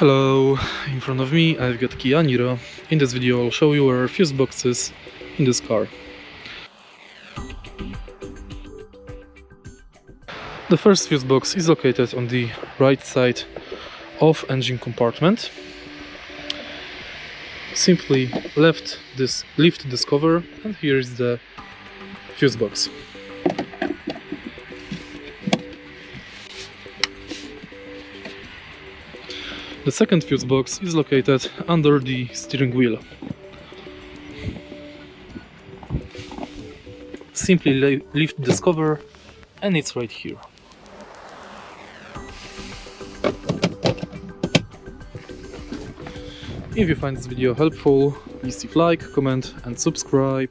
Hello, in front of me I've got Kia Niro. In this video I'll show you where fuse box is in this car. The first fuse box is located on the right side of engine compartment. Simply lift this cover, and here is the fuse box. The second fuse box is located under the steering wheel. Simply lift this cover and it's right here. If you find this video helpful, please leave like, comment and subscribe.